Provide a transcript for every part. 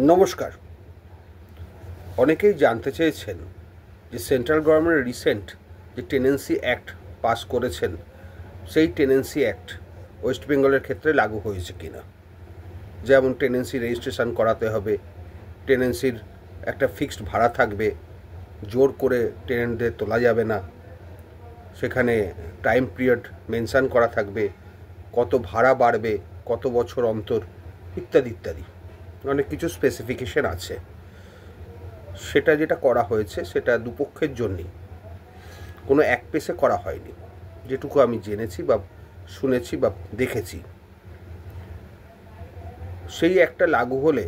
নমস্কার। অনেকেই জানতে চেয়েছেন যে সেন্ট্রাল গভর্নমেন্ট রিসেন্ট যে টেনেন্সি অ্যাক্ট পাস করেছেন, সেই টেনেন্সি অ্যাক্ট ওয়েস্ট বেঙ্গলের ক্ষেত্রে লাগু হয়েছে কিনা। যেমন টেনেন্সি রেজিস্ট্রেশন করাতে হবে, টেনেন্সির একটা ফিক্সড ভাড়া থাকবে, জোর করে টেনেন্টদের তোলা যাবে না, সেখানে টাইম পিরিয়ড মেনশান করা থাকবে, কত ভাড়া বাড়বে, কত বছর অন্তর, ইত্যাদি ইত্যাদি অনেক কিছু স্পেসিফিকেশন আছে। সেটা যেটা করা হয়েছে সেটা দুপক্ষের জন্যই, কোনো এক পেসে করা হয়নি, যেটুকু আমি জেনেছি বা শুনেছি বা দেখেছি। সেই একটা লাগু হলে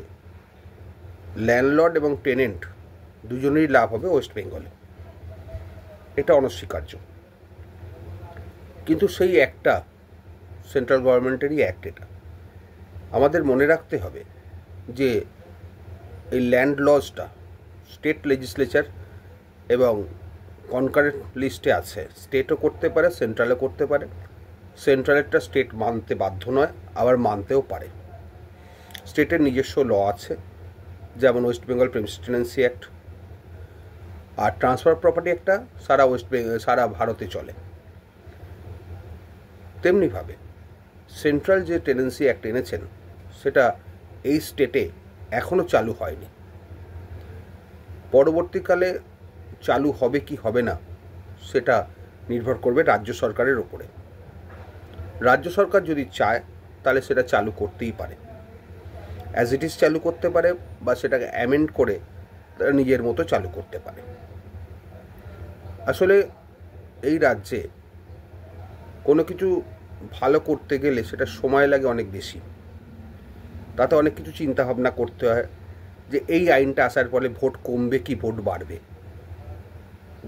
ল্যান্ডলর্ড এবং টেনেন্ট দুজনেরই লাভ হবে ওয়েস্ট বেঙ্গলে, এটা অনস্বীকার্য। কিন্তু সেই একটা সেন্ট্রাল গভর্নমেন্টেরই অ্যাক্ট, এটা আমাদের মনে রাখতে হবে যে এই ল্যান্ড লজটা স্টেট লেজিসলেচার এবং কনকারেন্ট লিস্টে আছে। স্টেটও করতে পারে, সেন্ট্রালও করতে পারে। সেন্ট্রালেরটা স্টেট মানতে বাধ্য নয়, আবার মানতেও পারে। স্টেটের নিজস্ব ল আছে, যেমন West Bengal premises tenancy act, আর ট্রান্সফার প্রপার্টি একটা সারা ভারতে চলে। তেমনিভাবে সেন্ট্রাল যে টেনেন্সি অ্যাক্ট এনেছেন সেটা এই স্টেটে এখনও চালু হয়নি। পরবর্তীকালে চালু হবে কি হবে না সেটা নির্ভর করবে রাজ্য সরকারের ওপরে। রাজ্য সরকার যদি চায় তাহলে সেটা চালু করতেই পারে, অ্যাজ ইট ইজ চালু করতে পারে, বা সেটাকে অ্যামেন্ড করে তারা নিজের মতো চালু করতে পারে। আসলে এই রাজ্যে কোনো কিছু ভালো করতে গেলে সেটা সময় লাগে অনেক বেশি। তাতে অনেক কিছু চিন্তা ভাবনা করতে হয় যে এই আইনটা আসার ফলে ভোট কমবে কি ভোট বাড়বে।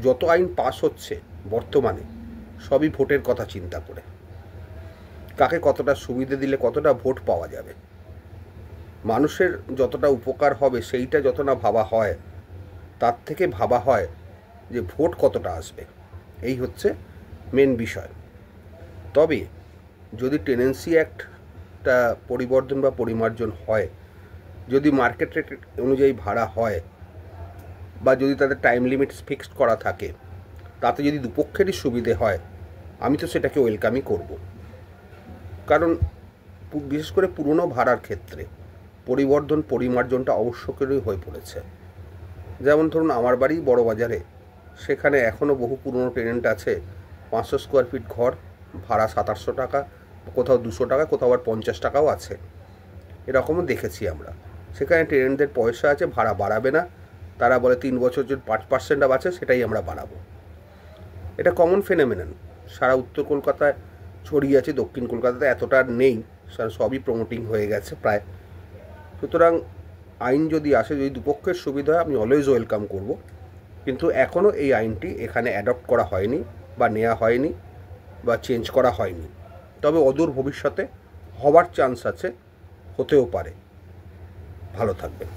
যত আইন পাস হচ্ছে বর্তমানে সবই ভোটের কথা চিন্তা করে, কাকে কতটা সুবিধে দিলে কতটা ভোট পাওয়া যাবে, মানুষের যতটা উপকার হবে সেইটা যত না ভাবা হয়, তার থেকে ভাবা হয় যে ভোট কতটা আসবে। এই হচ্ছে মেন বিষয়। তবে যদি টেনেন্সি অ্যাক্টটা পরিবর্তন বা পরিমার্জন হয়, যদি মার্কেট রেট অনুযায়ী ভাড়া হয়, বা যদি তাদের টাইম লিমিট ফিক্সড করা থাকে, তাতে যদি দুপক্ষেরই সুবিধে হয়, আমি তো সেটাকে ওয়েলকামই করব। কারণ বিশেষ করে পুরনো ভাড়ার ক্ষেত্রে পরিমার্জনটা আবশ্যকীয় হয়ে পড়েছে। যেমন ধরুন আমার বাড়ি বড়বাজারে, সেখানে এখনও বহু পুরনো টেনেন্ট আছে। 500 স্কোয়ার ফিট ঘর, ভাড়া 700-800 টাকা, কোথাও 200 টাকা, কোথাও আবার 50 টাকাও আছে। এরকমও দেখেছি আমরা। সেখানে টেনেন্টদের পয়সা আছে, ভাড়া বাড়াবে না। তারা বলে 3 বছর যদি 5% আছে সেটাই আমরা বাড়াবো। এটা কমন ফেনোমেনন, সারা উত্তর কলকাতায় ছড়িয়ে আছে, দক্ষিণ কলকাতাতে এতটা নেই, সবই প্রমোটিং হয়ে গেছে প্রায়। সুতরাং আইন যদি আসে, যদি দুপক্ষের সুবিধা হয়, আমি অলওয়েজ ওয়েলকাম করব। কিন্তু এখনও এই আইনটি এখানে অ্যাডপ্ট করা হয়নি, বা নেওয়া হয়নি, বা চেঞ্জ করা হয়নি। তবে অদূর ভবিষ্যতে হওয়ার চান্স আছে, হতেও পারে। ভালো থাকবেন।